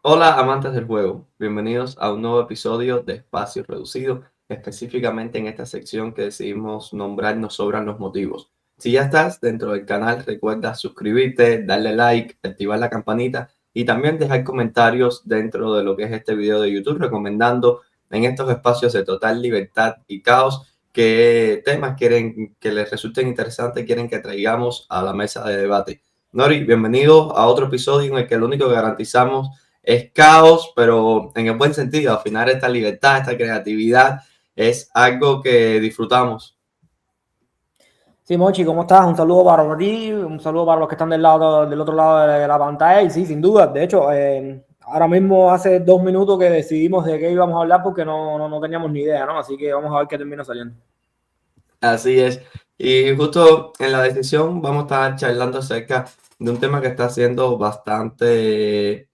Hola amantes del juego, bienvenidos a un nuevo episodio de Espacio Reducido, específicamente en esta sección que decidimos nombrar Nos sobran los motivos. Si ya estás dentro del canal, recuerda suscribirte, darle like, activar la campanita y también dejar comentarios dentro de lo que es este video de YouTube, recomendando en estos espacios de total libertad y caos qué temas quieren que les resulten interesantes, quieren que traigamos a la mesa de debate. Nori, bienvenido a otro episodio en el que lo único que garantizamos es caos, pero en el buen sentido. Al final esta libertad, esta creatividad es algo que disfrutamos. Sí, Mochi, ¿cómo estás? Un saludo para ti, un saludo para los que están del otro lado de la pantalla. Y sí, sin duda, de hecho, ahora mismo hace 2 minutos que decidimos de qué íbamos a hablar porque no teníamos ni idea, ¿no? Así que vamos a ver qué termina saliendo. Así es. Y justo en la decisión vamos a estar charlando acerca de un tema que está siendo bastante,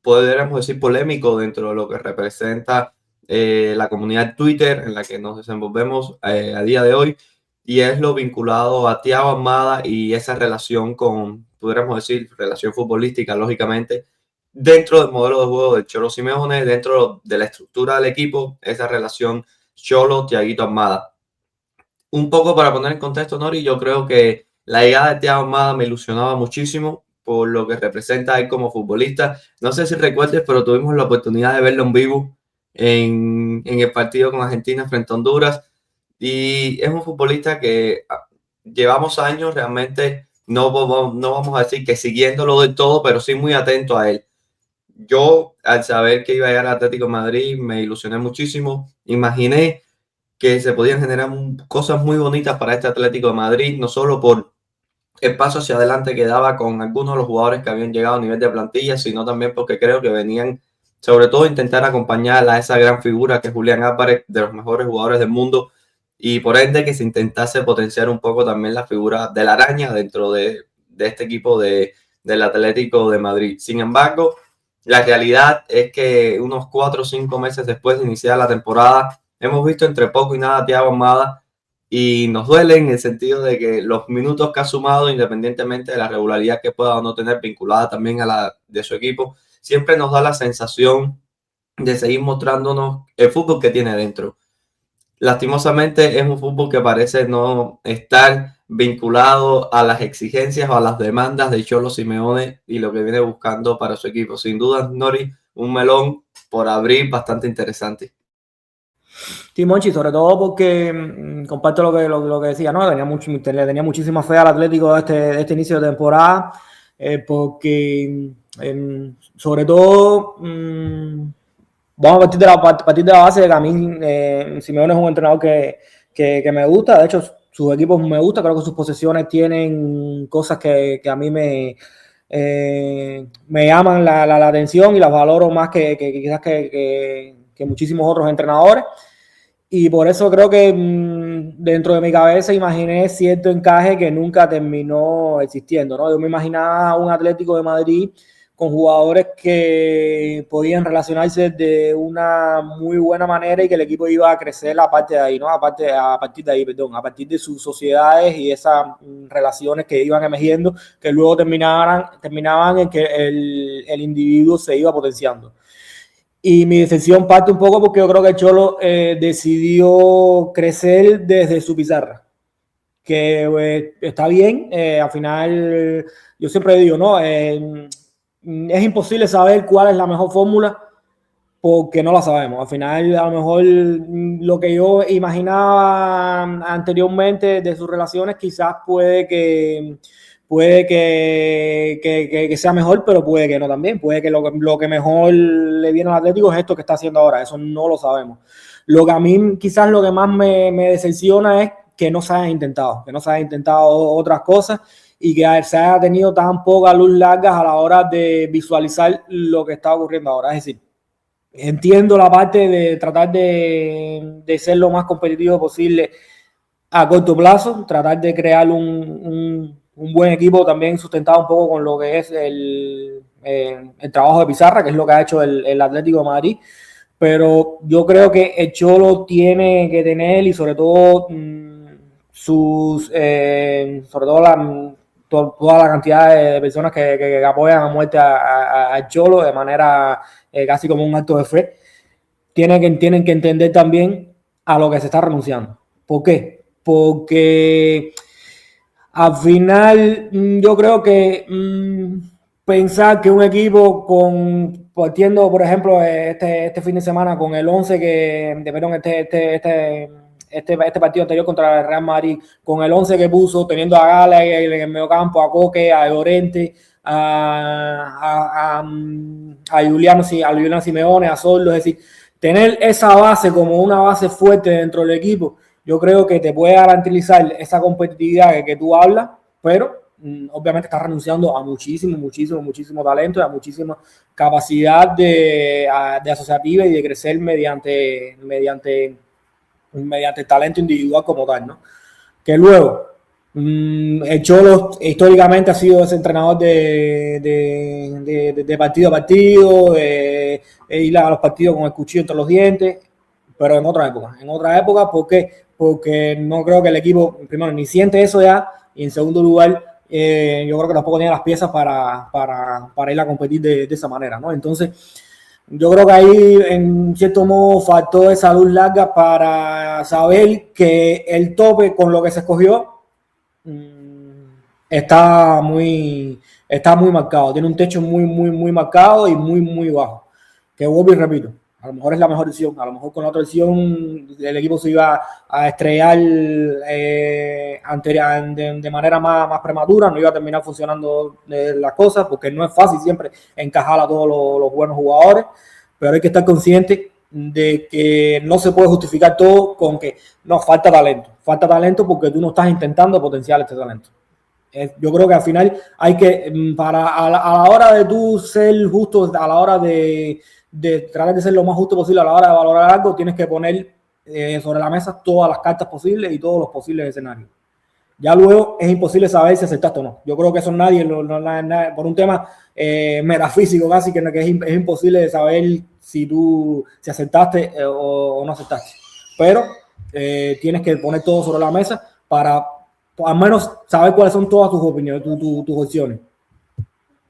podríamos decir, polémico dentro de lo que representa la comunidad Twitter en la que nos desenvolvemos a día de hoy, y es lo vinculado a Thiago Almada y esa relación con, podríamos decir, relación futbolística, lógicamente, dentro del modelo de juego del Cholo Simeone, dentro de la estructura del equipo, esa relación Cholo-Thiaguito Almada. Un poco para poner en contexto, Nori, yo creo que la llegada de Thiago Almada me ilusionaba muchísimo por lo que representa él como futbolista. No sé si recuerdes, pero tuvimos la oportunidad de verlo en vivo en el partido con Argentina frente a Honduras. Y es un futbolista que llevamos años realmente, no vamos a decir que siguiéndolo del todo, pero sí muy atento a él. Yo, al saber que iba a llegar al Atlético de Madrid, me ilusioné muchísimo. Imaginé que se podían generar cosas muy bonitas para este Atlético de Madrid, no solo por el paso hacia adelante que daba con algunos de los jugadores que habían llegado a nivel de plantilla, sino también porque creo que venían, sobre todo, a intentar acompañar a esa gran figura que es Julián Álvarez, de los mejores jugadores del mundo, y por ende que se intentase potenciar un poco también la figura de la araña dentro de este equipo del Atlético de Madrid. Sin embargo, la realidad es que unos 4 o 5 meses después de iniciar la temporada, hemos visto entre poco y nada a Thiago Almada, y nos duele en el sentido de que los minutos que ha sumado, independientemente de la regularidad que pueda o no tener vinculada también a la de su equipo, siempre nos da la sensación de seguir mostrándonos el fútbol que tiene dentro. Lastimosamente es un fútbol que parece no estar vinculado a las exigencias o a las demandas de Cholo Simeone y lo que viene buscando para su equipo. Sin duda, Nori, un melón por abrir bastante interesante. Sí, Mochi, sobre todo porque comparto lo que decía, ¿no? Le tenía muchísima fe al Atlético de este inicio de temporada, porque sobre todo vamos a partir de la base de que a mí Simeone es un entrenador que me gusta. De hecho, sus equipos me gustan. Creo que sus posesiones tienen cosas que a mí me llaman la atención y las valoro más que quizás que muchísimos otros entrenadores. Y por eso creo que dentro de mi cabeza imaginé cierto encaje que nunca terminó existiendo, ¿no? Yo me imaginaba un Atlético de Madrid con jugadores que podían relacionarse de una muy buena manera y que el equipo iba a crecer a partir de ahí, ¿no? A partir de ahí, perdón, a partir de sus sociedades y esas relaciones que iban emergiendo, que luego terminaban en que el individuo se iba potenciando. Y mi decepción parte un poco porque yo creo que el Cholo decidió crecer desde su pizarra, que está bien, al final yo siempre digo, ¿no? Es imposible saber cuál es la mejor fórmula porque no la sabemos. Al final, a lo mejor lo que yo imaginaba anteriormente de sus relaciones quizás puede que sea mejor, pero puede que no también. Puede que lo que mejor le viene al Atlético es esto que está haciendo ahora. Eso no lo sabemos. Lo que a mí quizás lo que más me decepciona es que no se haya intentado otras cosas y que se haya tenido tan poca luz largas a la hora de visualizar lo que está ocurriendo ahora. Es decir, entiendo la parte de tratar de ser lo más competitivo posible a corto plazo, tratar de crear un buen equipo también sustentado un poco con lo que es el trabajo de pizarra, que es lo que ha hecho el Atlético de Madrid. Pero yo creo que el Cholo tiene que tener y sobre todo sobre todo toda la cantidad de personas que apoyan a muerte al Cholo de manera casi como un acto de fe, tienen que entender también a lo que se está renunciando. ¿Por qué? Porque al final yo creo que pensar que un equipo partiendo, por ejemplo, este fin de semana con el 11 este partido anterior contra el Real Madrid, con el 11 que puso, teniendo a Gala en el medio campo, a Coque, a Llorente, a Juliano Simeone, a Sordo, es decir, tener esa base como una base fuerte dentro del equipo, yo creo que te puede garantizar esa competitividad que tú hablas, pero obviamente estás renunciando a muchísimo talento y a muchísima capacidad de asociativa y de crecer mediante el talento individual como tal, ¿no? Que luego, el Cholo históricamente ha sido ese entrenador de partido a partido, de ir a los partidos con el cuchillo entre los dientes, pero en otra época, ¿por qué? Porque no creo que el equipo, primero, ni siente eso ya, y en segundo lugar, yo creo que tampoco tiene las piezas para ir a competir de esa manera, ¿no? Entonces, yo creo que ahí, en cierto modo, faltó esa luz larga para saber que el tope con lo que se escogió está muy marcado. Tiene un techo muy marcado y muy bajo. Que vuelvo y repito, a lo mejor es la mejor decisión. A lo mejor con la otra decisión el equipo se iba a estrellar de manera más prematura, no iba a terminar funcionando las cosas, porque no es fácil siempre encajar a todos los buenos jugadores, pero hay que estar consciente de que no se puede justificar todo con que no, falta talento porque tú no estás intentando potenciar este talento. Yo creo que al final hay que, a la hora de tú ser justo, a la hora de tratar de ser lo más justo posible a la hora de valorar algo, tienes que poner sobre la mesa todas las cartas posibles y todos los posibles escenarios. Ya luego es imposible saber si aceptaste o no. Yo creo que eso nadie, por un tema metafísico casi, que es imposible saber si aceptaste o no aceptaste. Pero tienes que poner todo sobre la mesa para al menos saber cuáles son todas tus opiniones, tus opciones.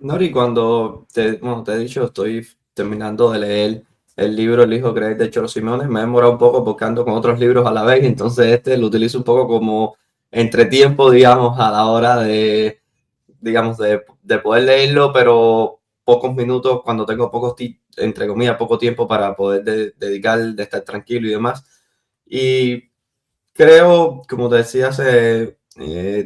Nori, cuando te he dicho, estoy terminando de leer el libro El hijo creer de Cholo Simeone, me he demorado un poco porque ando con otros libros a la vez, entonces lo utilizo un poco como entretiempo, digamos, a la hora digamos, de poder leerlo, pero pocos minutos cuando tengo entre comillas, poco tiempo para poder dedicar, de estar tranquilo y demás. Y creo, como te decía hace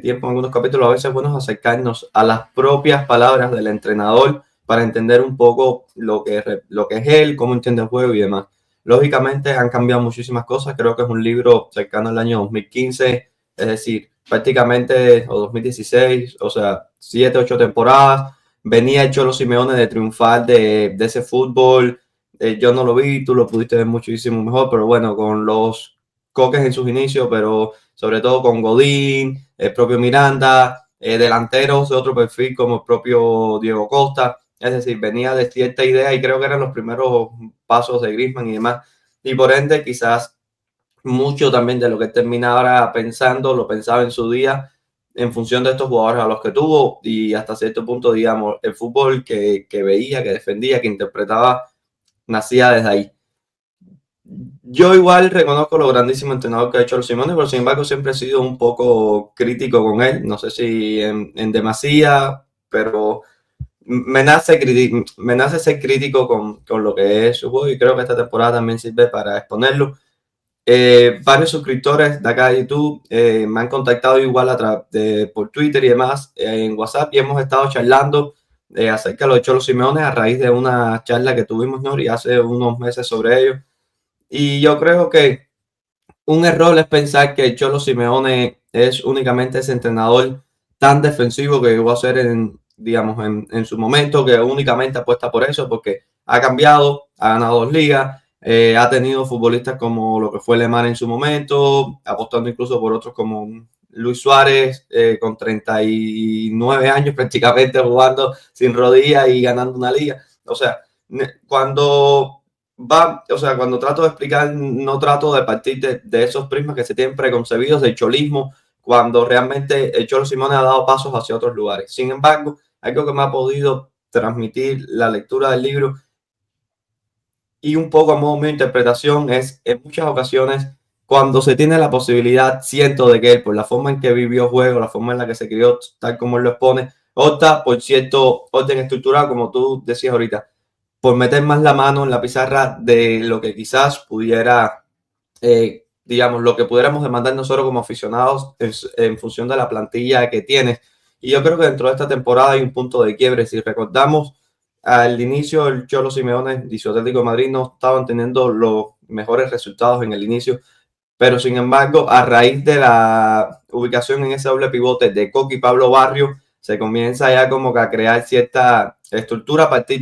tiempo en algunos capítulos, a veces es bueno acercarnos a las propias palabras del entrenador para entender un poco lo que es él, cómo entiende el juego y demás. Lógicamente han cambiado muchísimas cosas, creo que es un libro cercano al año 2015, es decir, prácticamente, o 2016, o sea, 7, 8 temporadas, venía el Cholo Simeone de triunfar de ese fútbol, yo no lo vi, tú lo pudiste ver muchísimo mejor, pero bueno, con los Coques en sus inicios, pero sobre todo con Godín, el propio Miranda, delanteros de otro perfil como el propio Diego Costa, es decir, venía de cierta idea y creo que eran los primeros pasos de Griezmann y demás, y por ende quizás mucho también de lo que termina ahora pensando, lo pensaba en su día en función de estos jugadores a los que tuvo y hasta cierto punto, digamos, el fútbol que veía, que defendía, que interpretaba, nacía desde ahí. Yo igual reconozco lo grandísimo entrenador que ha hecho el Simeone, pero sin embargo siempre he sido un poco crítico con él, no sé si en demasía, pero me nace ser crítico con lo que es su juego y creo que esta temporada también sirve para exponerlo. Varios suscriptores de acá de YouTube me han contactado igual por Twitter y demás en WhatsApp y hemos estado charlando acerca de lo de Cholo Simeone a raíz de una charla que tuvimos, Nori, hace unos meses sobre ello. Y yo creo que un error es pensar que el Cholo Simeone es únicamente ese entrenador tan defensivo que llegó a ser digamos, en su momento, que únicamente apuesta por eso, porque ha cambiado, ha ganado 2 ligas, ha tenido futbolistas como lo que fue Lemar en su momento, apostando incluso por otros como Luis Suárez, con 39 años prácticamente jugando sin rodillas y ganando una liga. O sea, cuando trato de explicar, no trato de partir de esos prismas que se tienen preconcebidos del cholismo, cuando realmente el Cholo Simeone ha dado pasos hacia otros lugares. Sin embargo, algo que me ha podido transmitir la lectura del libro y un poco a modo de interpretación es en muchas ocasiones cuando se tiene la posibilidad, siento de que él, por la forma en que vivió el juego, la forma en la que se crió, tal como él lo expone, opta por cierto orden estructural, como tú decías ahorita, por meter más la mano en la pizarra de lo que quizás pudiera, digamos, lo que pudiéramos demandar nosotros como aficionados en función de la plantilla que tiene. Y yo creo que dentro de esta temporada hay un punto de quiebre. Si recordamos, al inicio el Cholo Simeone y su Atlético de Madrid no estaban teniendo los mejores resultados en el inicio, pero sin embargo, a raíz de la ubicación en ese doble pivote de Coque y Pablo Barrio, se comienza ya como que a crear cierta estructura a partir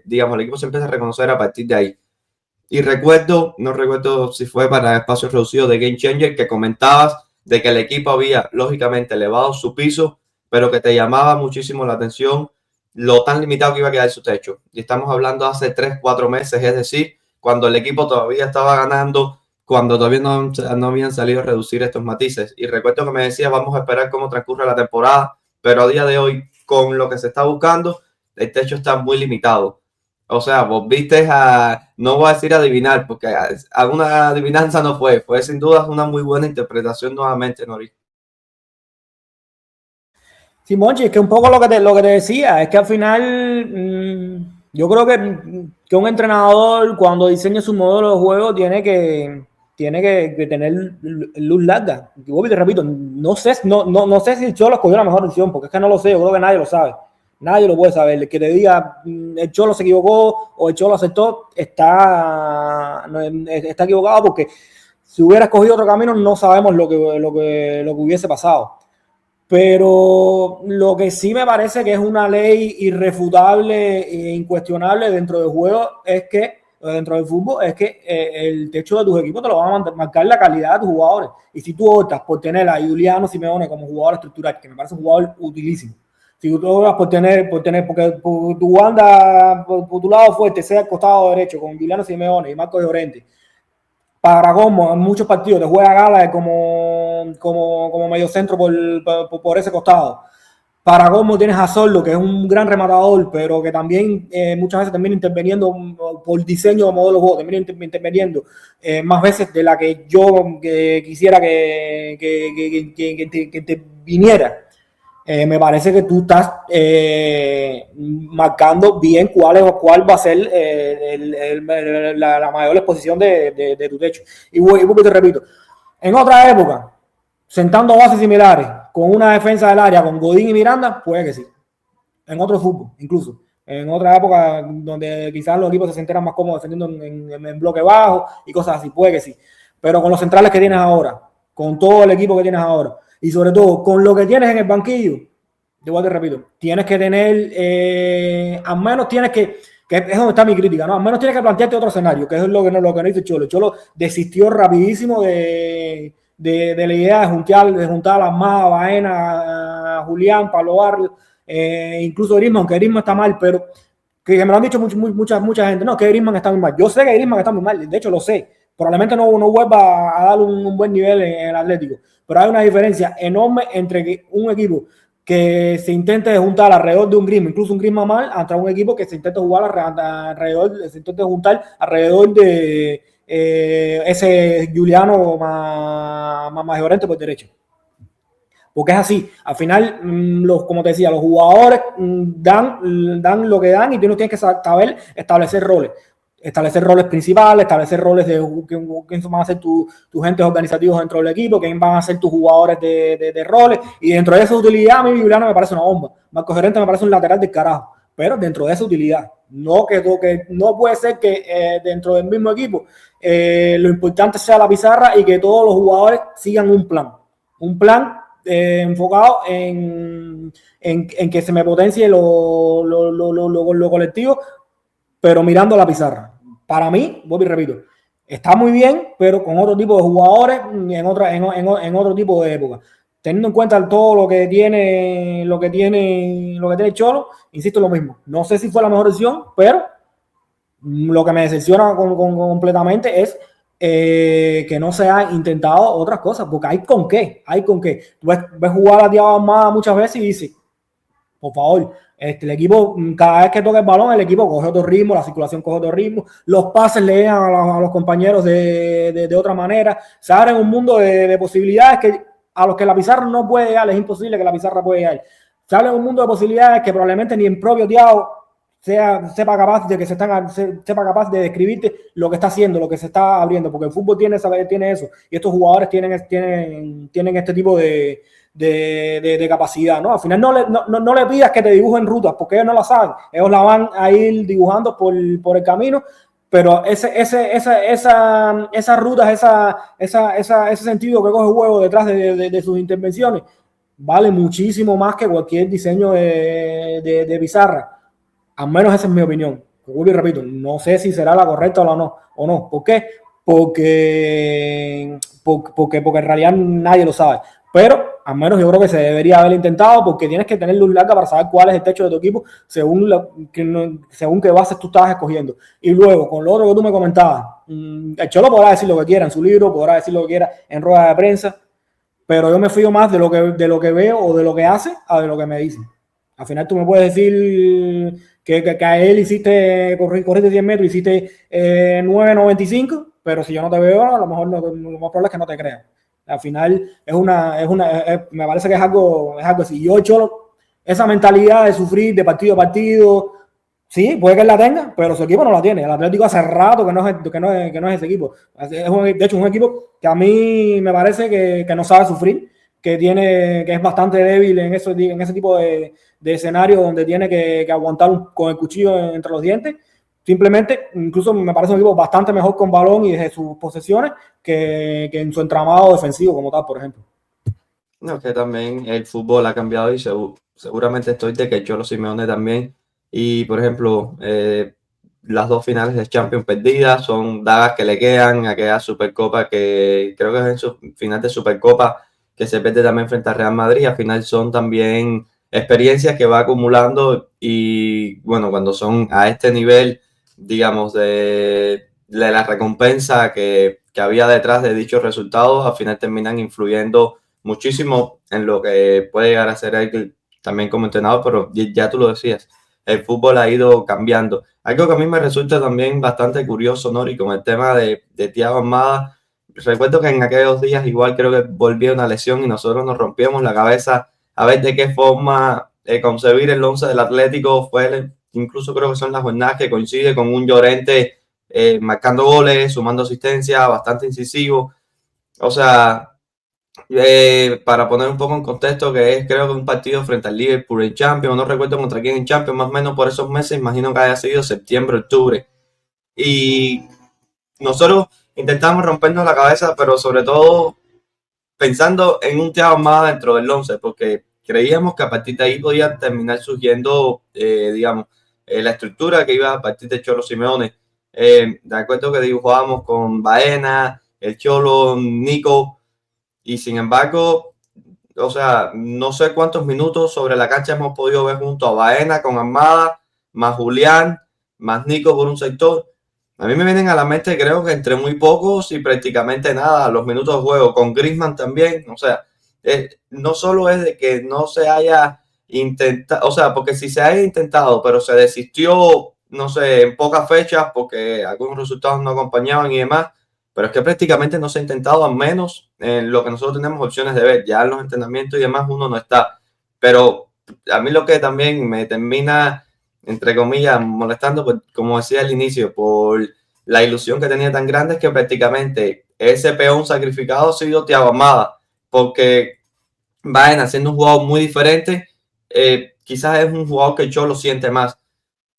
digamos, el equipo se empieza a reconocer a partir de ahí. Y recuerdo, no recuerdo si fue para espacios reducidos de Game Changer, que comentabas de que el equipo había lógicamente elevado su piso, pero que te llamaba muchísimo la atención lo tan limitado que iba a quedar su techo. Y estamos hablando hace 3, 4 meses, es decir, cuando el equipo todavía estaba ganando, cuando todavía no habían salido a reducir estos matices. Y recuerdo que me decía, vamos a esperar cómo transcurre la temporada, pero a día de hoy, con lo que se está buscando, el techo está muy limitado. O sea, vos viste no voy a decir adivinar, porque alguna adivinanza no fue sin duda una muy buena interpretación nuevamente, Nori. Sí, Monchi, es que un poco lo que te decía, es que al final yo creo que un entrenador cuando diseña su modelo de juego tiene que tener luz larga. Y te repito, no sé si el Cholo escogió la mejor decisión, porque es que no lo sé, yo creo que nadie lo sabe. Nadie lo puede saber. El que te diga el Cholo se equivocó o el Cholo aceptó está equivocado, porque si hubiera escogido otro camino no sabemos lo que hubiese pasado. Pero lo que sí me parece que es una ley irrefutable e incuestionable dentro del juego es que, dentro del fútbol, es que el techo de tus equipos te lo van a marcar la calidad de tus jugadores. Y si tú optas por tener a Juliano Simeone como jugador estructural, que me parece un jugador utilísimo, si tú optas porque tu banda, por tu lado fuerte, sea el costado derecho con Juliano Simeone y Marco Llorente, para como en muchos partidos te juega Gala como medio centro por ese costado. Para cómo tienes a Sorlo, que es un gran rematador, pero que también muchas veces termina interviniendo por diseño de modelo de juego, termina interviniendo más veces de la que yo quisiera que te viniera. Me parece que tú estás marcando bien cuál va a ser la mayor exposición de tu techo. Y te repito, en otra época, sentando bases similares, con una defensa del área, con Godín y Miranda, puede que sí. En otro fútbol, incluso. En otra época donde quizás los equipos se sintieran más cómodos defendiendo en bloque bajo y cosas así, puede que sí. Pero con los centrales que tienes ahora, con todo el equipo que tienes ahora, y sobre todo con lo que tienes en el banquillo, igual te repito, tienes que tener, al menos tienes que es donde está mi crítica, ¿no? Al menos tienes que plantearte otro escenario, que es lo que no dice Cholo. Cholo desistió rapidísimo de la idea de juntar a las más a Baena, a Julián, Pablo Barrios, incluso Griezmann, aunque Griezmann está mal, pero que me lo han dicho mucha gente, no, que Griezmann está muy mal. Yo sé que Griezmann está muy mal, de hecho lo sé. Probablemente no vuelva a dar un buen nivel en el Atlético, pero hay una diferencia enorme entre un equipo que se intente juntar alrededor de un Griezmann, incluso un Griezmann mal, contra un equipo que se intenta jugar se intenta juntar alrededor de ese Juliano más Llorente por derecha. Porque es así, al final, como te decía, los jugadores dan lo que dan y tú no tienes que saber establecer roles principales, establecer roles de quién van a ser tus agentes organizativos dentro del equipo, quién van a ser tus jugadores de roles, y dentro de esa utilidad a mí Juliano me parece una bomba, Marcos Llorente me parece un lateral del carajo, pero dentro de esa utilidad, no puede ser que dentro del mismo equipo lo importante sea la pizarra y que todos los jugadores sigan un plan enfocado en que se me potencie lo colectivo, pero mirando la pizarra. Para mí, vuelvo y repito, está muy bien, pero con otro tipo de jugadores en otro tipo de época. Teniendo en cuenta todo lo que tiene el Cholo, insisto lo mismo. No sé si fue la mejor decisión, pero lo que me decepciona completamente es que no se han intentado otras cosas, porque hay con qué. Tú ves jugar a Thiago Almada muchas veces y dices, por favor, el equipo, cada vez que toca el balón, el equipo coge otro ritmo, la circulación coge otro ritmo, los pases le llegan a los compañeros de otra manera, se abre un mundo de posibilidades que a los que la pizarra no puede llegar, es imposible que la pizarra pueda llegar. Se abre un mundo de posibilidades que probablemente ni el propio Thiago sepa capaz de describirte lo que está haciendo, lo que se está abriendo, porque el fútbol tiene eso, y estos jugadores tienen este tipo de capacidad, ¿no? Al final no le pidas que te dibujen rutas, porque ellos no la saben, ellos la van a ir dibujando por el camino, pero esas rutas, ese sentido que coge el juego detrás de sus intervenciones, vale muchísimo más que cualquier diseño de pizarra. Al menos esa es mi opinión. Vuelvo y repito, no sé si será la correcta o no. ¿Por qué? Porque en realidad nadie lo sabe. Pero al menos yo creo que se debería haber intentado, porque tienes que tener luz larga para saber cuál es el techo de tu equipo según qué bases tú estabas escogiendo. Y luego, con lo otro que tú me comentabas, el Cholo podrá decir lo que quiera en su libro, podrá decir lo que quiera en rueda de prensa, pero yo me fío más de lo que veo o de lo que hace a de lo que me dicen. Al final tú me puedes decir que a él corriste 100 metros, hiciste 9.95, pero si yo no te veo, a lo mejor lo más probable es que no te crean. Al final me parece que es algo así. Yo, Cholo, esa mentalidad de sufrir de partido a partido, sí, puede que él la tenga, pero su equipo no la tiene. El Atlético hace rato que no es ese equipo. De hecho, es un equipo que a mí me parece que no sabe sufrir, que es bastante débil en ese tipo de escenario donde tiene que aguantar con el cuchillo entre los dientes. Simplemente, incluso me parece un equipo bastante mejor con balón y desde sus posesiones que en su entramado defensivo como tal, por ejemplo. No, que también el fútbol ha cambiado y seguramente estoy de que el Cholo Simeone también. Y por ejemplo, las dos finales de Champions perdidas son dagas que le quedan a aquella Supercopa que creo que es en su final de Supercopa que se pierde también frente a Real Madrid. Al final son también experiencias que va acumulando y bueno, cuando son a este nivel, digamos, de la recompensa que había detrás de dichos resultados, al final terminan influyendo muchísimo en lo que puede llegar a ser él también como entrenador, pero ya tú lo decías, el fútbol ha ido cambiando. Algo que a mí me resulta también bastante curioso, Nori, con el tema de Thiago Almada. Recuerdo que en aquellos días igual creo que volvía una lesión y nosotros nos rompíamos la cabeza a ver de qué forma concebir el 11 del Atlético. Incluso creo que son las jornadas que coincide con un Llorente marcando goles, sumando asistencia, bastante incisivo. O sea, para poner un poco en contexto, que es creo que un partido frente al Liverpool en Champions, no recuerdo contra quién en Champions, más o menos por esos meses, imagino que haya sido septiembre, octubre. Y nosotros intentamos rompernos la cabeza, pero sobre todo pensando en un Thiago más dentro del 11, porque creíamos que a partir de ahí podía terminar surgiendo, digamos, la estructura que iba a partir de Cholo Simeone. De acuerdo que dibujábamos con Baena, el Cholo, Nico, y sin embargo, o sea, no sé cuántos minutos sobre la cancha hemos podido ver junto a Baena con Armada, más Julián, más Nico por un sector. A mí me vienen a la mente, creo que entre muy pocos y prácticamente nada, los minutos de juego, con Griezmann también. O sea, no solo es de que no se haya intentado, o sea, porque si se haya intentado, pero se desistió, no sé, en pocas fechas porque algunos resultados no acompañaban y demás, pero es que prácticamente no se ha intentado, al menos en lo que nosotros tenemos opciones de ver. Ya en los entrenamientos y demás uno no está. Pero a mí lo que también me termina, entre comillas, molestando, pues, como decía al inicio, por la ilusión que tenía tan grande, es que prácticamente ese peón sacrificado ha sido Thiago Almada, porque vayan haciendo un jugador muy diferente. Quizás es un jugador que el Cholo siente más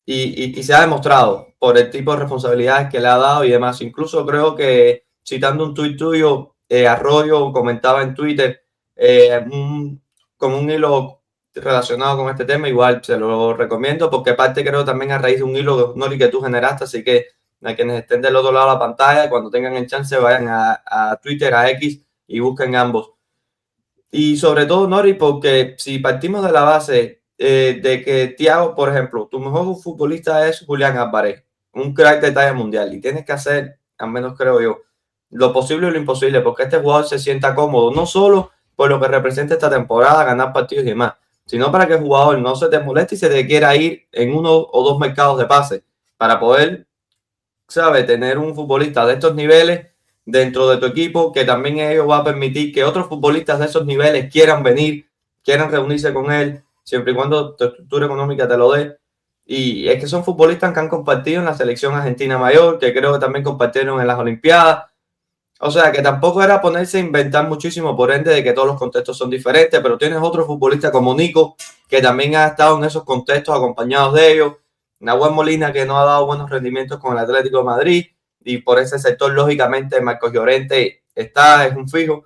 y se ha demostrado por el tipo de responsabilidades que le ha dado y demás. Incluso creo que, citando un tuit tuyo, Arroyo comentaba en Twitter con un hilo relacionado con este tema. Igual se lo recomiendo porque parte creo también a raíz de un hilo, Nori, que tú generaste, así que a quienes estén del otro lado de la pantalla, cuando tengan el chance, vayan a Twitter, a X y busquen ambos. Y sobre todo, Nori, porque si partimos de la base de que Thiago, por ejemplo, tu mejor futbolista es Julián Álvarez, un crack de talla mundial, y tienes que hacer, al menos creo yo, lo posible y lo imposible, porque este jugador se sienta cómodo, no solo por lo que representa esta temporada, ganar partidos y demás, sino para que el jugador no se te moleste y se te quiera ir en uno o dos mercados de pase, para poder, ¿sabes?, tener un futbolista de estos niveles dentro de tu equipo, que también ello va a permitir que otros futbolistas de esos niveles quieran venir, quieran reunirse con él, siempre y cuando tu estructura económica te lo dé. Y es que son futbolistas que han compartido en la selección argentina mayor, que creo que también compartieron en las Olimpiadas. O sea, que tampoco era ponerse a inventar muchísimo, por ende de que todos los contextos son diferentes, pero tienes otro futbolista como Nico, que también ha estado en esos contextos acompañados de ellos. Nahuel Molina, que no ha dado buenos rendimientos con el Atlético de Madrid, y por ese sector, lógicamente, Marcos Llorente es un fijo,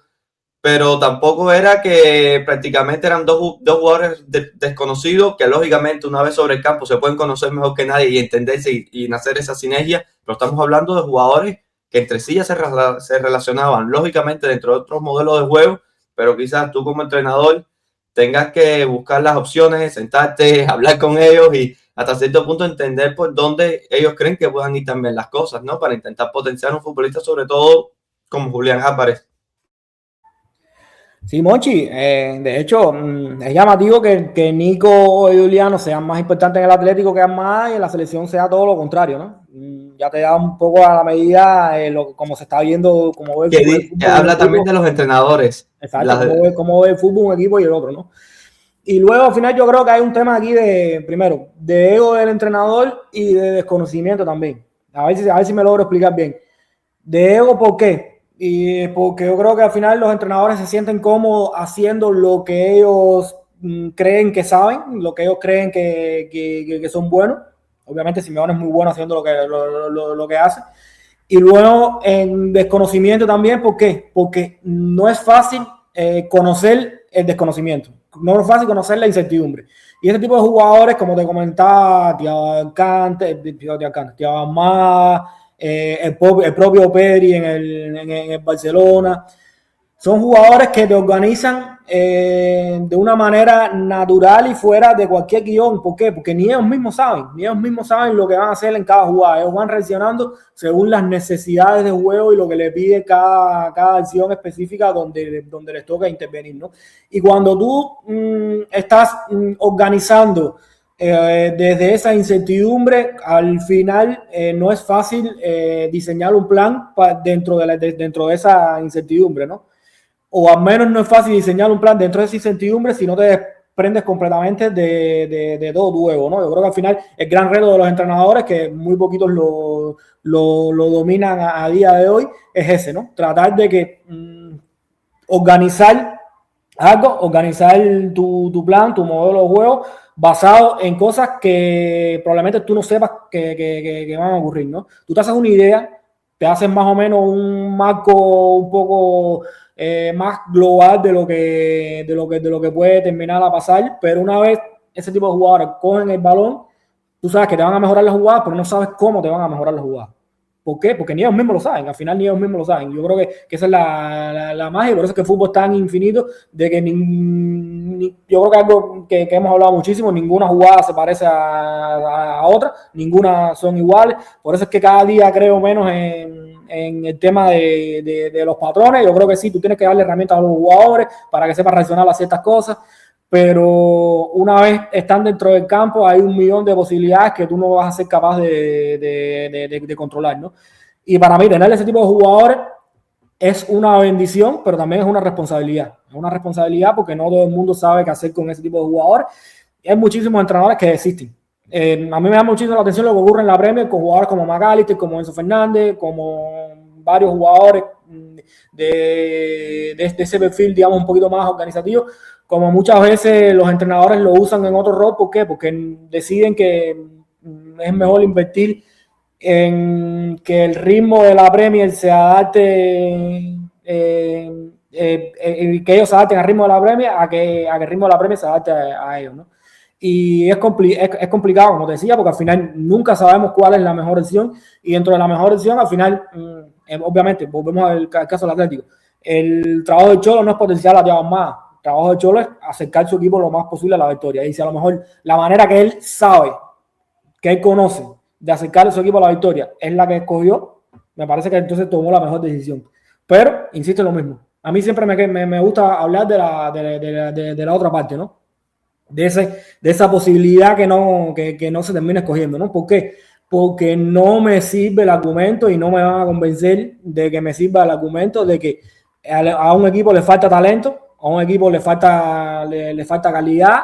pero tampoco era que prácticamente eran dos jugadores desconocidos, que lógicamente una vez sobre el campo se pueden conocer mejor que nadie y entenderse y hacer esa sinergia, pero estamos hablando de jugadores que entre sí ya se relacionaban, lógicamente dentro de otros modelos de juego, pero quizás tú como entrenador tengas que buscar las opciones, sentarte, hablar con ellos y hasta cierto punto entender por dónde ellos creen que puedan ir también las cosas, ¿no? Para intentar potenciar a un futbolista, sobre todo como Julián Álvarez. Sí, Monchi, de hecho, es llamativo que Nico y Juliano sean más importantes en el Atlético que Armada y en la selección sea todo lo contrario, ¿no? Ya te da un poco a la medida como se está viendo, como ve el Que fútbol un habla también equipo. de los entrenadores. Exacto, cómo ve el fútbol un equipo y el otro, ¿no? Y luego al final yo creo que hay un tema aquí primero, de ego del entrenador y de desconocimiento también. A ver si me logro explicar bien. De ego, ¿por qué? Y porque yo creo que al final los entrenadores se sienten cómodos haciendo lo que ellos creen que saben, lo que ellos creen que son buenos. Obviamente Simeone es muy bueno haciendo lo que hace. Y luego en desconocimiento también, ¿por qué? Porque no es fácil conocer el desconocimiento. No es fácil conocer la incertidumbre. Y este tipo de jugadores, como te comentaba, Thiago Alcántara, el propio Pedri en el Barcelona, son jugadores que te organizan de una manera natural y fuera de cualquier guión. ¿Por qué? Porque ni ellos mismos saben lo que van a hacer en cada jugada. Ellos van reaccionando según las necesidades de juego y lo que les pide cada acción específica donde les toca intervenir, ¿no? Y cuando tú estás organizando desde esa incertidumbre, al final no es fácil diseñar un plan dentro de esa incertidumbre, ¿no? O al menos no es fácil diseñar un plan dentro de esa incertidumbre si no te desprendes completamente de todo tu ego, ¿no? Yo creo que al final el gran reto de los entrenadores, que muy poquitos lo dominan a día de hoy, es ese, ¿no? Tratar de que organizar tu plan, tu modelo de juego, basado en cosas que probablemente tú no sepas que van a ocurrir, ¿no? Tú te haces una idea, te haces más o menos un marco un poco más global de lo que puede terminar a pasar, pero una vez ese tipo de jugadores cogen el balón, tú sabes que te van a mejorar las jugadas, pero no sabes cómo te van a mejorar las jugadas. ¿Por qué? Porque ni ellos mismos lo saben, al final ni ellos mismos lo saben. Yo creo que esa es la magia, y por eso es que el fútbol es tan infinito, de que yo creo que algo que hemos hablado muchísimo, ninguna jugada se parece a otra, ninguna son iguales, por eso es que cada día creo menos en el tema de los patrones. Yo creo que sí, tú tienes que darle herramientas a los jugadores para que sepan reaccionar a ciertas cosas, pero una vez están dentro del campo hay un millón de posibilidades que tú no vas a ser capaz de controlar, ¿no? Y para mí tener ese tipo de jugadores es una bendición, pero también es una responsabilidad. Es una responsabilidad porque no todo el mundo sabe qué hacer con ese tipo de jugadores. Hay muchísimos entrenadores que existen. A mí me llama muchísimo la atención lo que ocurre en la Premier con jugadores como McAllister, como Enzo Fernández, como varios jugadores de ese perfil, digamos, un poquito más organizativo, como muchas veces los entrenadores lo usan en otro rol. ¿Por qué? Porque deciden que es mejor invertir en que el ritmo de la Premier se adapte, que ellos se adapten al ritmo de la Premier, a que el ritmo de la Premier se adapte a ellos, ¿no? Y es complicado, como te decía, porque al final nunca sabemos cuál es la mejor opción, y dentro de la mejor opción, al final, obviamente, volvemos al caso del Atlético, el trabajo del Cholo no es potenciar a Thiago Almada. El trabajo del Cholo es acercar su equipo lo más posible a la victoria, y si a lo mejor la manera que él sabe, que él conoce, de acercar a su equipo a la victoria es la que escogió, Me parece que entonces tomó la mejor decisión. Pero, insisto en lo mismo. A mí siempre me gusta hablar de la otra parte, ¿no? De esa posibilidad que no se termine escogiendo, ¿no? ¿Por qué? Porque no me sirve el argumento y no me van a convencer de que me sirva el argumento de que a un equipo le falta talento, a un equipo le falta calidad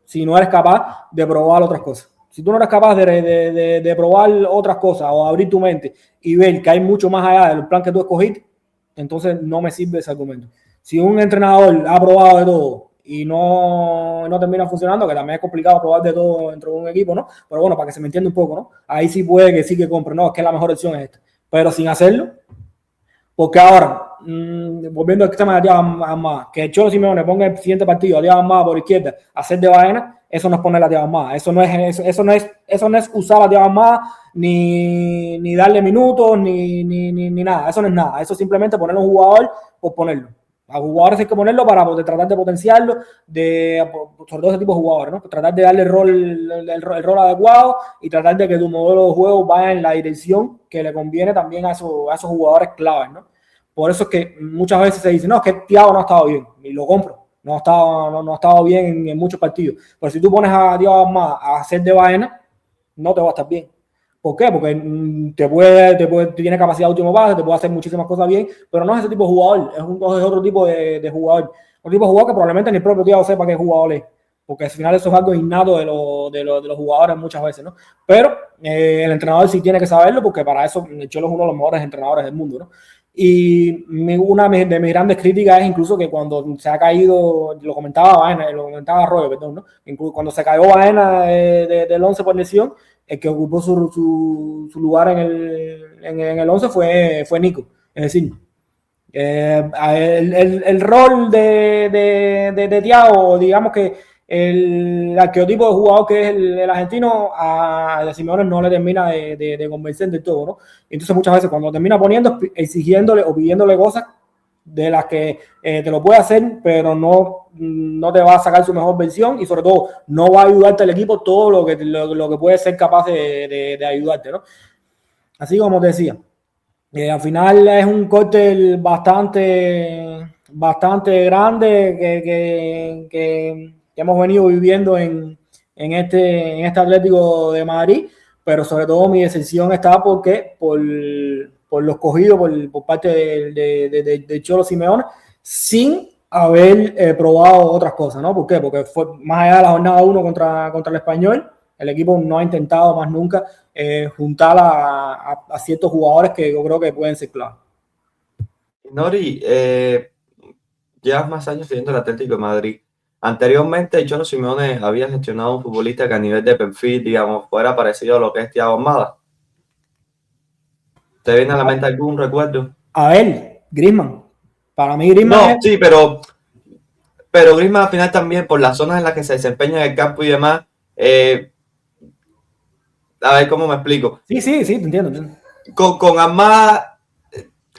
si no eres capaz de probar otras cosas. Si tú no eres capaz de probar otras cosas o abrir tu mente y ver que hay mucho más allá del plan que tú escogiste, entonces no me sirve ese argumento. Si un entrenador ha probado de todo y no termina funcionando, que también es complicado probar de todo dentro de un equipo, ¿no? Pero bueno, para que se me entienda un poco, ¿no? Ahí sí puede que sí que compre, no, es que la mejor opción es esta. Pero sin hacerlo, porque ahora, volviendo al tema de Thiago Almada, que el Cholo Simeone ponga el siguiente partido a Thiago Almada por izquierda a hacer de vaina, eso no es poner a Thiago Almada, eso no es usar a Thiago Almada ni darle minutos ni nada, eso no es nada, eso es simplemente poner a un jugador por ponerlo. A jugadores hay que ponerlo para tratar de potenciarlo, sobre todo ese tipo de jugadores, ¿no? Tratar de darle el rol adecuado y tratar de que tu modelo de juego vaya en la dirección que le conviene también a esos jugadores claves, ¿no? Por eso es que muchas veces se dice, no, es que Thiago no ha estado bien, y lo compro, no ha estado bien en muchos partidos. Pero si tú pones a Thiago más a hacer de vaina, no te va a estar bien. ¿Por qué? Porque tiene capacidad de último pase, te puede hacer muchísimas cosas bien, pero no es ese tipo de jugador, es otro tipo de jugador. Un tipo de jugador que probablemente ni el propio Thiago sepa qué jugador es, porque al final eso es algo innato de los jugadores muchas veces, ¿no? Pero el entrenador sí tiene que saberlo, porque para eso el Cholo es uno de los mejores entrenadores del mundo, ¿no? Y una de mis grandes críticas es incluso que cuando se ha caído, lo comentaba Arroyo, perdón, ¿no? Incluso cuando se cayó Baena del 11 por lesión, el que ocupó su lugar en el 11 fue Nico. Es decir, el rol de Thiago, digamos que el arqueotipo de jugador que es el argentino, a Simeone no le termina de convencer de todo, ¿no? Entonces muchas veces cuando termina poniendo, exigiéndole o pidiéndole cosas de las que te lo puede hacer, pero no te va a sacar su mejor versión y sobre todo no va a ayudarte al equipo todo lo que puede ser capaz de ayudarte, ¿no? Así como te decía, al final es un cóctel bastante grande que hemos venido viviendo en este Atlético de Madrid, pero sobre todo mi decepción está por lo escogido por parte de Cholo Simeone, sin haber probado otras cosas, ¿no? ¿Por qué? Porque fue más allá de la jornada 1 contra el Español, el equipo no ha intentado más nunca juntar a ciertos jugadores que yo creo que pueden ser clave. Nori, llevas más años siguiendo el Atlético de Madrid. Anteriormente, Cholo Simeone había gestionado un futbolista que a nivel de perfil, digamos, fuera parecido a lo que es Thiago Almada. ¿Te viene a la mente algún recuerdo? A ver, Griezmann. Para mí Griezmann no, sí, pero Griezmann al final también, por las zonas en las que se desempeña en el campo y demás, a ver cómo me explico. Sí, te entiendo. Con Almada,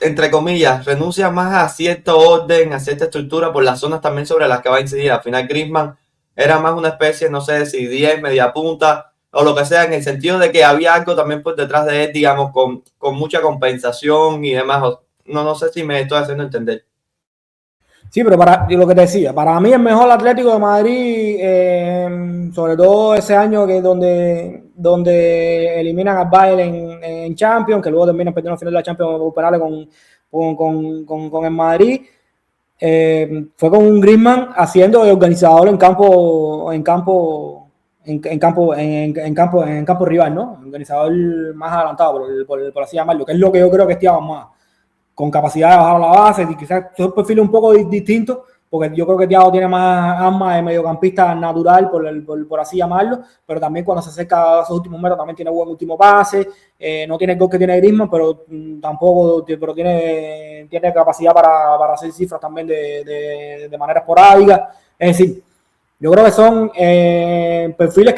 entre comillas, renuncia más a cierto orden, a cierta estructura por las zonas también sobre las que va a incidir. Al final Griezmann era más una especie, no sé si 10, media punta o lo que sea, en el sentido de que había algo también por detrás de él, digamos, con mucha compensación y demás. No sé si me estoy haciendo entender. Sí, pero lo que te decía, para mí el mejor Atlético de Madrid, sobre todo ese año que donde eliminan al Bayern en Champions, que luego terminan perdiendo la final de la Champions por penales con el Madrid, fue con un Griezmann haciendo de organizador en campo rival, ¿no? Organizador más adelantado, por así llamarlo, que es lo que yo creo que es Thiago más, con capacidad de bajar a la base, y quizás son perfiles un poco distintos, porque yo creo que Thiago tiene más arma de mediocampista natural, por así llamarlo, pero también cuando se acerca a esos últimos metros también tiene buen último pase, no tiene el gol que tiene Griezmann, pero tampoco tiene capacidad para hacer cifras también de manera esporádica. Es decir, yo creo que son perfiles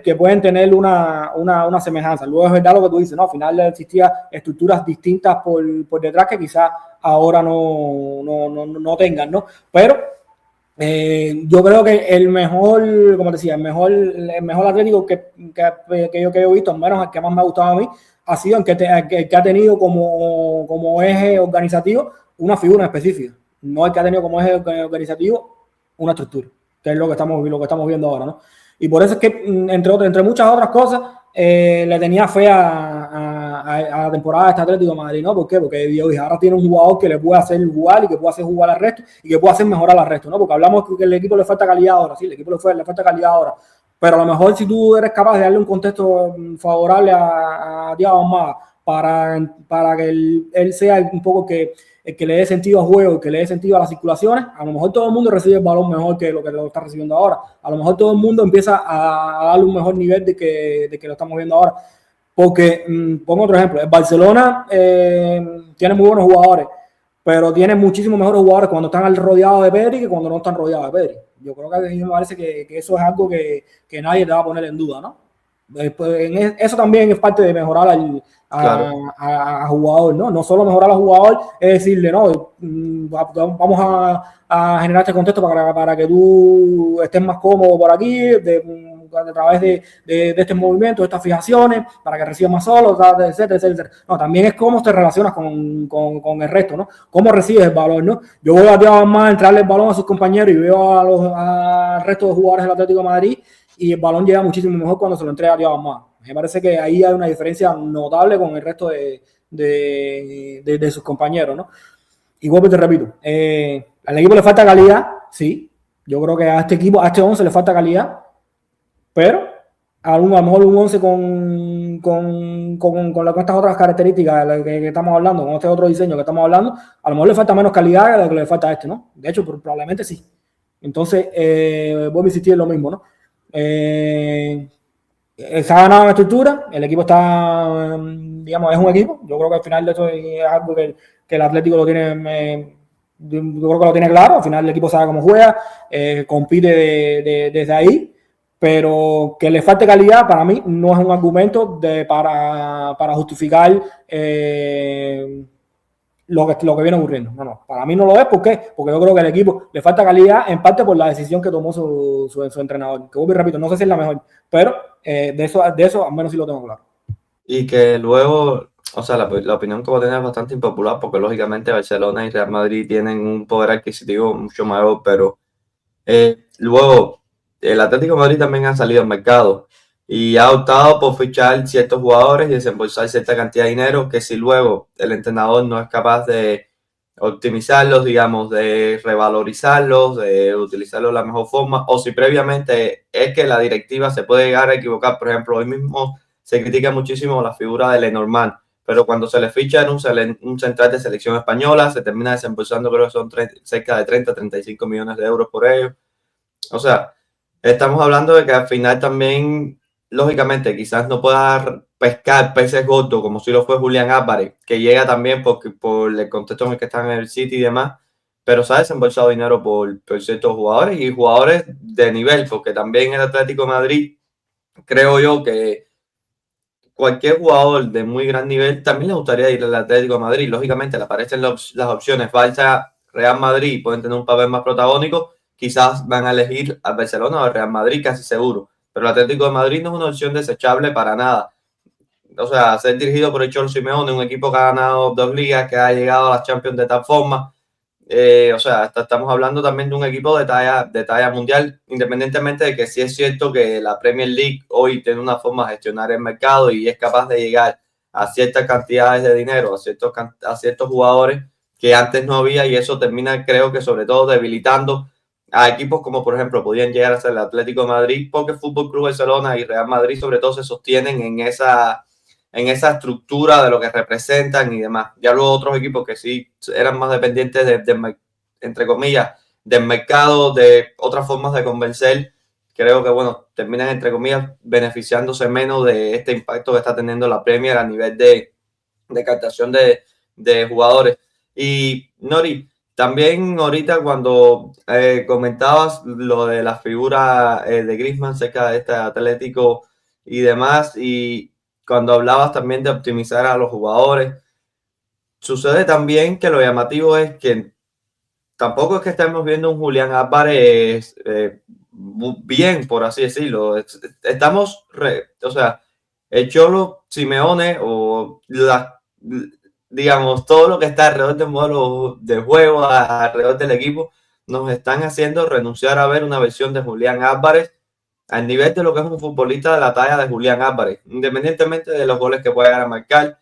que pueden tener una semejanza. Luego es verdad lo que tú dices, ¿no? Al final existían estructuras distintas por detrás que quizás ahora no tengan, ¿no? Pero Yo creo que el mejor, como te decía, el mejor Atlético que yo he visto, al menos el que más me ha gustado a mí, ha sido el que ha tenido como eje organizativo una figura específica, no el que ha tenido como eje organizativo una estructura, que es lo que estamos viendo ahora, ¿no? Y por eso es que, entre muchas otras cosas, le tenía fe a la temporada de este Atlético de Madrid, ¿no? ¿Por qué? Porque yo dije, ahora tiene un jugador que le puede hacer jugar y que puede hacer jugar al resto y que puede hacer mejorar al resto, ¿no? Porque hablamos que el equipo le falta calidad ahora, sí, el equipo le falta calidad ahora, pero a lo mejor si tú eres capaz de darle un contexto favorable a Thiago Almada para que él sea un poco el que le dé sentido al juego, el que le dé sentido a las circulaciones, a lo mejor todo el mundo recibe el balón mejor que lo está recibiendo ahora. A lo mejor todo el mundo empieza a darle un mejor nivel de que lo estamos viendo ahora. Porque, pongo otro ejemplo, el Barcelona tiene muy buenos jugadores, pero tiene muchísimos mejores jugadores cuando están rodeados de Pedri que cuando no están rodeados de Pedri. Yo creo que a mí me parece que eso es algo que nadie te va a poner en duda, ¿no? Eso también es parte de mejorar Claro. a jugador, ¿no? No solo mejorar al jugador, es decirle, no, vamos a generar este contexto para que tú estés más cómodo por aquí, a través de estos movimientos, de estas fijaciones, para que recibas más solo, etcétera, etcétera. No, también es cómo te relacionas con el resto, ¿no? Cómo recibes el balón, ¿no? Yo voy a más entrarle el balón a sus compañeros y veo al resto de jugadores del Atlético de Madrid y el balón llega muchísimo mejor cuando se lo entrega a Thiago Almada. Me parece que ahí hay una diferencia notable con el resto de sus compañeros, ¿no? Y vuelvo y te repito, al equipo le falta calidad, sí. Yo creo que a este equipo, a este 11 le falta calidad, pero a lo mejor un 11 con estas otras características que estamos hablando, con este otro diseño que estamos hablando, a lo mejor le falta menos calidad de lo que le falta a este, ¿no? De hecho, probablemente sí. Entonces, vuelvo a insistir en lo mismo, ¿no? Se ha ganado en estructura, el equipo está, digamos, es un equipo. Yo creo que al final de esto es algo que el Atlético lo tiene, yo creo que lo tiene claro. Al final el equipo sabe cómo juega, compite desde ahí, pero que le falte calidad para mí no es un argumento para justificar lo que viene ocurriendo. No, no, para mí no lo es. ¿Por qué? Porque yo creo que al equipo le falta calidad en parte por la decisión que tomó su entrenador. Que vuelvo y repito, no sé si es la mejor, pero de eso al menos sí lo tengo claro. Y que luego, o sea, la opinión que vos tenés es bastante impopular porque lógicamente Barcelona y Real Madrid tienen un poder adquisitivo mucho mayor, pero luego el Atlético de Madrid también ha salido al mercado y ha optado por fichar ciertos jugadores y desembolsar cierta cantidad de dinero que si luego el entrenador no es capaz de optimizarlos, digamos, de revalorizarlos, de utilizarlos de la mejor forma, o si previamente es que la directiva se puede llegar a equivocar. Por ejemplo, hoy mismo se critica muchísimo la figura de Lenormand, pero cuando se le ficha en un central de selección española, se termina desembolsando, creo que son cerca de 30-35 millones de euros por ello. O sea, estamos hablando de que al final también, lógicamente, quizás no pueda pescar peces gordos como si lo fue Julián Álvarez, que llega también por el contexto en el que están en el City y demás, pero se ha desembolsado dinero por ciertos jugadores y jugadores de nivel, porque también el Atlético de Madrid, creo yo que cualquier jugador de muy gran nivel también le gustaría ir al Atlético de Madrid. Lógicamente, le aparecen las opciones Barça, Real Madrid, pueden tener un papel más protagónico. Quizás van a elegir al Barcelona o al Real Madrid, casi seguro. Pero el Atlético de Madrid no es una opción desechable para nada. O sea, ser dirigido por el Cholo Simeone, un equipo que ha ganado 2 ligas, que ha llegado a las Champions de tal forma. O sea, estamos hablando también de un equipo de talla mundial, independientemente de que sí es cierto que la Premier League hoy tiene una forma de gestionar el mercado y es capaz de llegar a ciertas cantidades de dinero, a ciertos jugadores que antes no había, y eso termina, creo que sobre todo debilitando a equipos como por ejemplo podían llegar a ser el Atlético de Madrid, porque Fútbol Club Barcelona y Real Madrid sobre todo se sostienen en esa estructura de lo que representan y demás. Ya luego otros equipos que sí eran más dependientes entre comillas, del mercado, de otras formas de convencer, creo que, bueno, terminan, entre comillas, beneficiándose menos de este impacto que está teniendo la Premier a nivel de captación de jugadores. Y, Nori, también ahorita cuando comentabas lo de la figura de Griezmann cerca de este Atlético y demás, y cuando hablabas también de optimizar a los jugadores, sucede también que lo llamativo es que tampoco es que estemos viendo un Julián Álvarez bien, por así decirlo. Estamos, o sea, el Cholo Simeone o digamos, todo lo que está alrededor del modelo de juego, alrededor del equipo, nos están haciendo renunciar a ver una versión de Julián Álvarez al nivel de lo que es un futbolista de la talla de Julián Álvarez, independientemente de los goles que pueda llegar a marcar.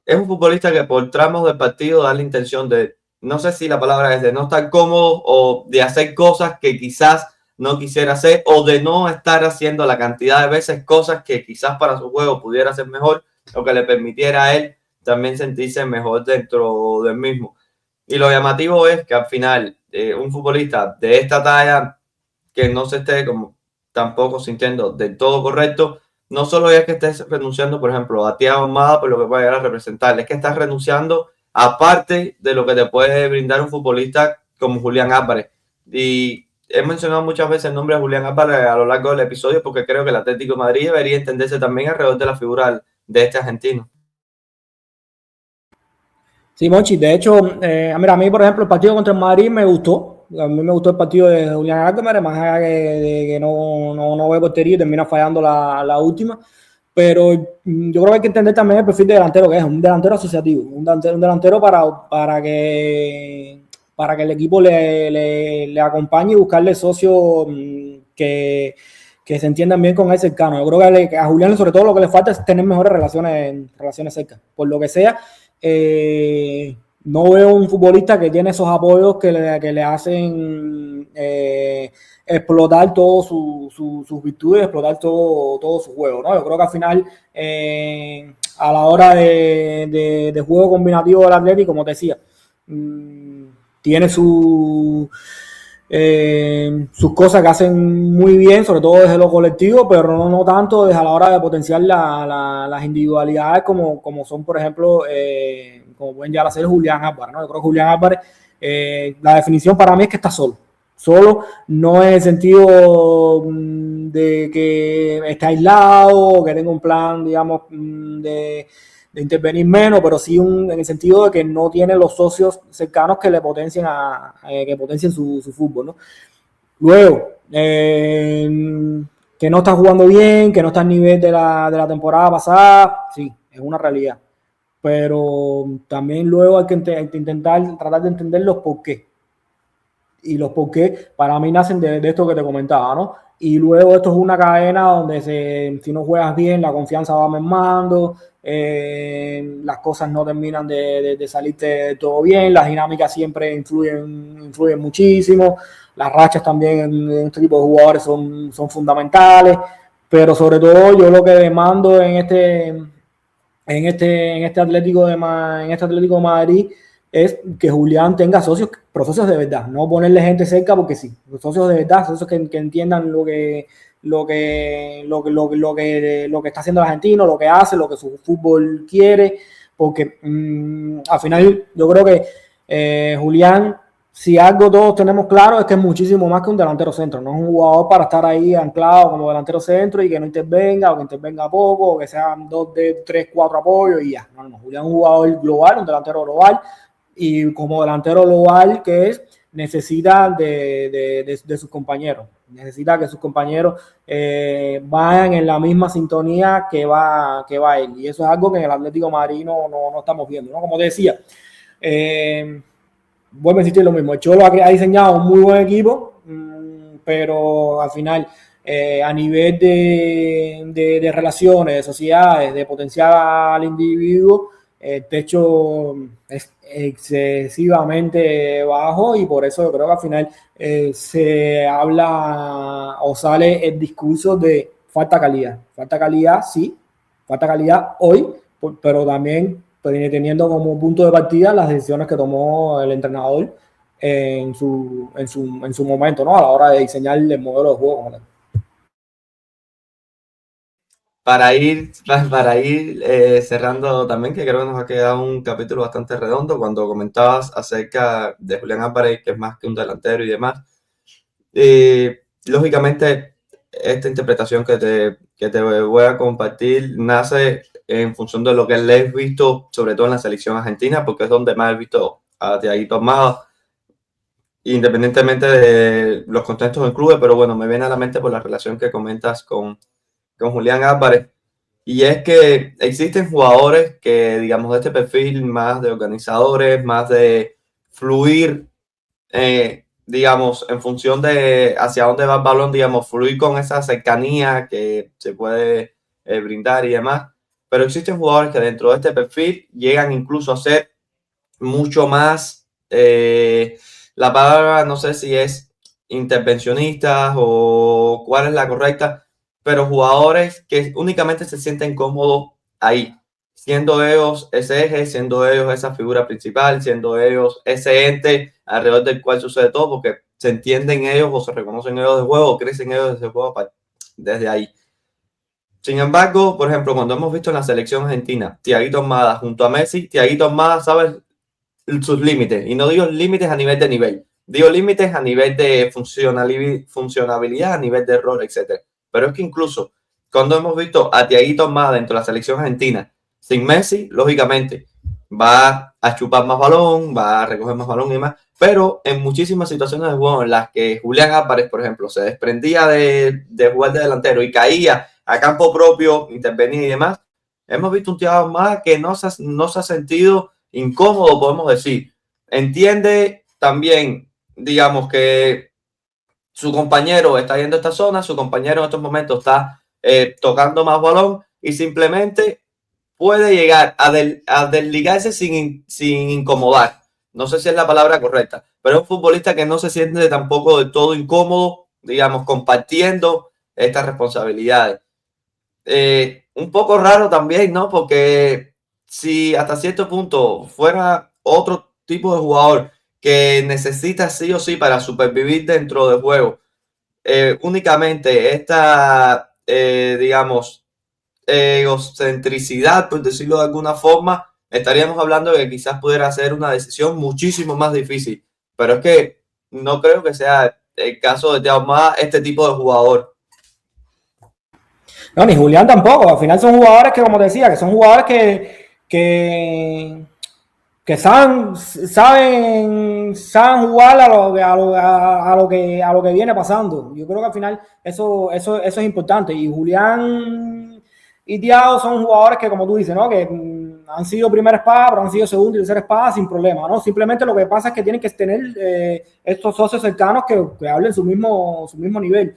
Es un futbolista que por tramos del partido da la intención de, no sé si la palabra es de no estar cómodo o de hacer cosas que quizás no quisiera hacer o de no estar haciendo la cantidad de veces cosas que quizás para su juego pudiera ser mejor o que le permitiera a él también sentirse mejor dentro del mismo. Y lo llamativo es que al final un futbolista de esta talla que no se esté como tampoco sintiendo del todo correcto, no solo es que estés renunciando, por ejemplo, a Thiago Almada por lo que puede llegar a representar, es que estás renunciando aparte de lo que te puede brindar un futbolista como Julián Álvarez. Y he mencionado muchas veces el nombre de Julián Álvarez a lo largo del episodio porque creo que el Atlético de Madrid debería entenderse también alrededor de la figura de este argentino. Sí, Monchi, de hecho, mira, a mí, por ejemplo, el partido contra el Madrid me gustó. A mí me gustó el partido de Julián Álvarez, más allá de que no ve portería y termina fallando la última. Pero yo creo que hay que entender también el perfil de delantero que es, un delantero asociativo, un delantero para que el equipo le acompañe y buscarle socios que se entiendan bien con él cercano. Yo creo que a Julián sobre todo lo que le falta es tener mejores relaciones cercanas. Por lo que sea, no veo un futbolista que tiene esos apoyos que le hacen explotar todas sus virtudes, explotar todo su juego, ¿no? Yo creo que al final, a la hora de juego combinativo del Atlético, como te decía, tiene sus cosas que hacen muy bien, sobre todo desde lo colectivo, pero no tanto desde a la hora de potenciar las individualidades como son, por ejemplo, como pueden llegar a ser Julián Álvarez, ¿no? Yo creo que Julián Álvarez, la definición para mí es que está solo, no en el sentido de que está aislado, que tenga un plan, digamos, de intervenir menos, pero sí en el sentido de que no tiene los socios cercanos que le potencien su fútbol, ¿no? Luego, que no está jugando bien, que no está al nivel de la temporada pasada, sí, es una realidad. Pero también luego hay que intentar tratar de entender los por qué. Y los por qué para mí nacen de esto que te comentaba, ¿no? Y luego esto es una cadena donde si no juegas bien, la confianza va mermando, las cosas no terminan de salirte todo bien, las dinámicas siempre influyen muchísimo, las rachas también en este tipo de jugadores son fundamentales, pero sobre todo yo lo que demando en este Atlético de Madrid es que Julián tenga socios, pero socios de verdad, no ponerle gente cerca porque sí, socios de verdad, socios que entiendan lo que está haciendo el argentino, lo que hace, lo que su fútbol quiere, porque al final yo creo que Julián, si algo todos tenemos claro es que es muchísimo más que un delantero centro, no es un jugador para estar ahí anclado como delantero centro y que no intervenga o que intervenga poco o que sean 2 de 3, 4 apoyos y ya, no, Julián es un jugador global, un delantero global y como delantero global que es, necesita de sus compañeros, necesita que sus compañeros vayan en la misma sintonía que va él, y eso es algo que en el Atlético de Madrid no estamos viendo, ¿no? Como te decía, vuelvo a insistir lo mismo, el Cholo ha diseñado un muy buen equipo, pero al final a nivel de relaciones, de sociedades, de potencial al individuo, el techo es excesivamente bajo y por eso yo creo que al final se habla o sale el discurso de falta calidad, sí, falta calidad hoy, pero también teniendo como punto de partida las decisiones que tomó el entrenador en su momento, ¿no? A la hora de diseñar el modelo de juego. Para ir cerrando también, que creo que nos ha quedado un capítulo bastante redondo cuando comentabas acerca de Julián Álvarez, que es más que un delantero y demás. Lógicamente, esta interpretación que te voy a compartir nace en función de lo que le he visto, sobre todo en la selección argentina, porque es donde más he visto a Thiaguito Almada. independientemente de los contextos del club, pero bueno, me viene a la mente por la relación que comentas con Julián Álvarez. Y es que existen jugadores que, digamos, de este perfil más de organizadores, más de fluir, digamos, en función de hacia dónde va el balón, digamos, fluir con esa cercanía que se puede brindar y demás. Pero existen jugadores que dentro de este perfil llegan incluso a ser mucho más, la palabra no sé si es intervencionistas o cuál es la correcta, pero jugadores que únicamente se sienten cómodos ahí, siendo ellos ese eje, siendo ellos esa figura principal, siendo ellos ese ente alrededor del cual sucede todo, porque se entienden ellos o se reconocen ellos de juego o crecen ellos desde el juego desde ahí. Sin embargo, por ejemplo, cuando hemos visto en la selección argentina, Thiaguito Almada junto a Messi, Thiaguito Almada sabe sus límites. Y no digo límites a nivel de nivel, digo límites a nivel de funcionabilidad, a nivel de error, etc. Pero es que incluso cuando hemos visto a Thiaguito Almada dentro de la selección argentina, sin Messi, lógicamente, va a chupar más balón, va a recoger más balón y más, pero en muchísimas situaciones de juego en las que Julián Álvarez, por ejemplo, se desprendía de jugar de delantero y caía a campo propio, intervenía y demás, hemos visto un Thiago Almada que no se ha sentido incómodo, podemos decir. Entiende también, digamos, que su compañero está yendo a esta zona, su compañero en estos momentos está tocando más balón y simplemente puede llegar a desligarse sin incomodar. No sé si es la palabra correcta, pero es un futbolista que no se siente tampoco del todo incómodo, digamos, compartiendo estas responsabilidades. Un poco raro también, ¿no? Porque si hasta cierto punto fuera otro tipo de jugador que necesita sí o sí para supervivir dentro del juego, únicamente esta, digamos, egocentricidad, por decirlo de alguna forma, estaríamos hablando de que quizás pudiera ser una decisión muchísimo más difícil. Pero es que no creo que sea el caso de Thiago Almada, este tipo de jugador. No, ni Julián tampoco. Al final son jugadores que, como te decía, que son jugadores que saben jugar a lo que viene pasando. Yo creo que al final eso es importante. Y Julián y Thiago son jugadores que, como tú dices, ¿no? Que han sido primera espada, pero han sido segunda y tercera espada sin problema, ¿no? Simplemente lo que pasa es que tienen que tener estos socios cercanos que hablen su mismo nivel,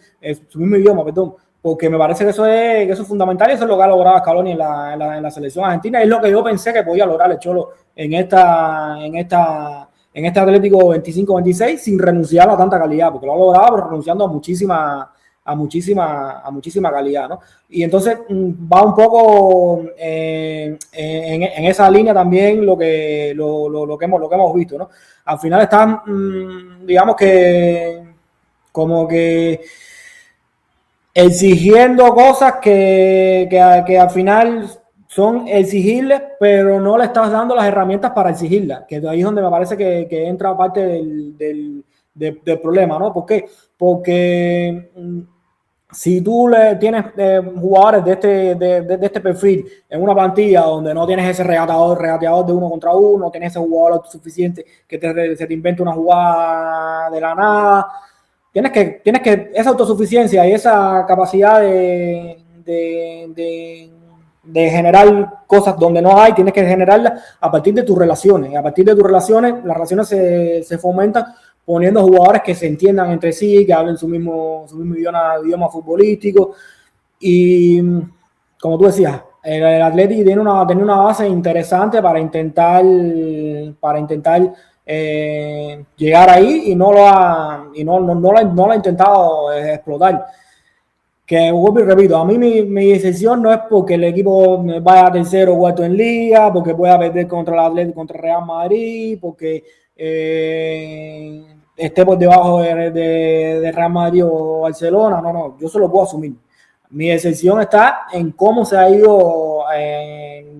su mismo idioma, perdón, porque me parece que eso es fundamental y eso es lo que ha logrado Scaloni en la selección argentina. Es lo que yo pensé que podía lograr el Cholo en este Atlético 25-26 sin renunciar a tanta calidad, porque lo ha logrado pero renunciando a muchísima calidad, ¿no? Y entonces va un poco en esa línea también lo que hemos visto, ¿no? Al final están, digamos que como que exigiendo cosas que al final son exigibles, pero no le estás dando las herramientas para exigirlas, que ahí es donde me parece que entra parte del problema, ¿no? ¿Por qué? Porque si tú le tienes jugadores de este perfil en una plantilla donde no tienes ese regateador de uno contra uno, tienes ese jugador suficiente que se te inventa una jugada de la nada, tienes que esa autosuficiencia y esa capacidad de generar cosas donde no hay, tienes que generarlas a partir de tus relaciones. Y a partir de tus relaciones, las relaciones se fomentan poniendo jugadores que se entiendan entre sí, que hablen su mismo idioma futbolístico. Y como tú decías, el Atleti tiene una base interesante para intentar llegar ahí y no lo ha intentado explotar. Que vuelvo y repito, a mí mi decisión no es porque el equipo vaya tercero o cuarto en liga, porque pueda perder contra el Atlético, contra el Real Madrid, porque esté por debajo de Real Madrid o Barcelona. No, yo solo puedo asumir. Mi decisión está en cómo se ha ido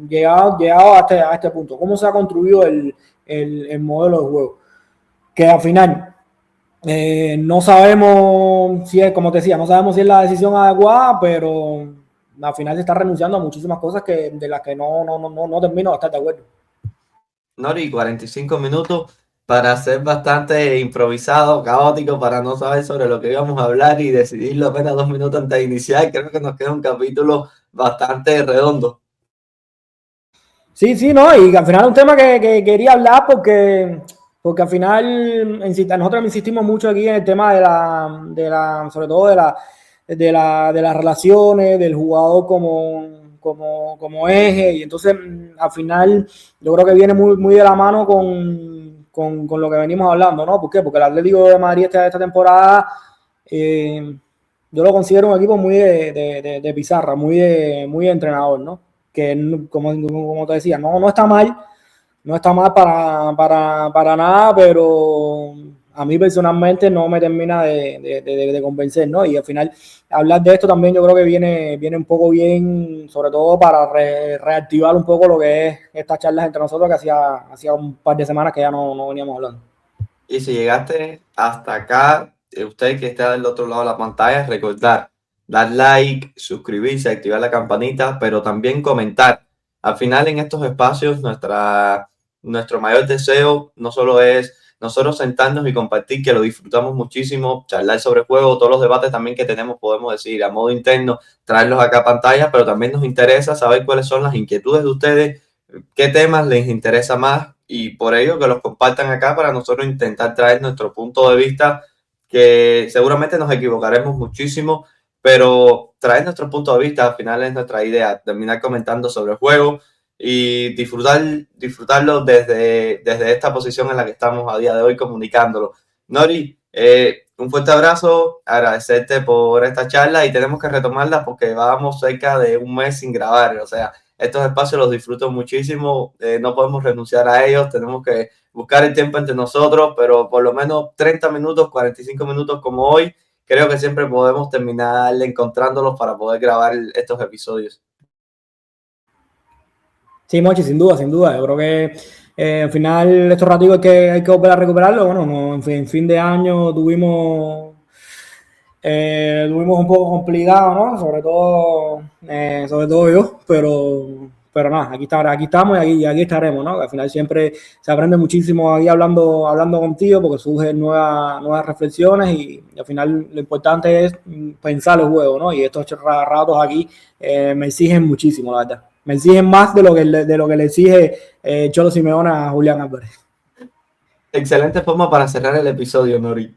llegado a este punto, cómo se ha construido el modelo de juego. Que al final no sabemos si es, como te decía, no sabemos si es la decisión adecuada, pero al final se está renunciando a muchísimas cosas de las que no termino de estar de acuerdo. Nori, 45 minutos. para ser bastante improvisado, caótico, para no saber sobre lo que íbamos a hablar y decidirlo apenas 2 minutos antes de iniciar. Creo que nos queda un capítulo bastante redondo. Sí, sí, no, y al final es un tema que quería hablar porque al final nosotros insistimos mucho aquí en el tema sobre todo de las relaciones, del jugador como eje, y entonces al final yo creo que viene muy de la mano con lo que venimos hablando, ¿no? ¿Por qué? Porque el Atlético de Madrid esta temporada yo lo considero un equipo muy de pizarra, muy de entrenador, ¿no? Que como te decía, no está mal, no está mal para nada, pero a mí personalmente no me termina de convencer, ¿no? Y al final hablar de esto también yo creo que viene un poco bien, sobre todo para reactivar un poco lo que es estas charlas entre nosotros que hacía un par de semanas que ya no veníamos hablando. Y si llegaste hasta acá, usted que está del otro lado de la pantalla, recordar, dar like, suscribirse, activar la campanita, pero también comentar. Al final en estos espacios nuestro mayor deseo no solo es nosotros sentarnos y compartir, que lo disfrutamos muchísimo, charlar sobre juego, todos los debates también que tenemos, podemos decir a modo interno, traerlos acá a pantalla, pero también nos interesa saber cuáles son las inquietudes de ustedes, qué temas les interesa más y por ello que los compartan acá para nosotros intentar traer nuestro punto de vista, que seguramente nos equivocaremos muchísimo, pero traer nuestro punto de vista al final es nuestra idea, terminar comentando sobre el juego y disfrutarlo desde esta posición en la que estamos a día de hoy comunicándolo. Nori, un fuerte abrazo, agradecerte por esta charla y tenemos que retomarla porque vamos cerca de un mes sin grabar, o sea, estos espacios los disfruto muchísimo, no podemos renunciar a ellos, tenemos que buscar el tiempo entre nosotros, pero por lo menos 30 minutos, 45 minutos como hoy, creo que siempre podemos terminar encontrándolos para poder grabar estos episodios. Sí, Mochi, sin duda, sin duda. Yo creo que al final estos ratos hay que volver a recuperarlo. Bueno, no, en fin de año tuvimos un poco complicado, ¿no? Sobre todo yo, pero nada, aquí estamos y aquí estaremos, ¿no? Al final siempre se aprende muchísimo aquí hablando contigo porque surgen nuevas reflexiones y al final lo importante es pensar el juego, ¿no? Y estos ratos aquí me exigen muchísimo, la verdad. Me exigen más de lo que le exige Cholo Simeone a Julián Álvarez. Excelente forma para cerrar el episodio, Nori.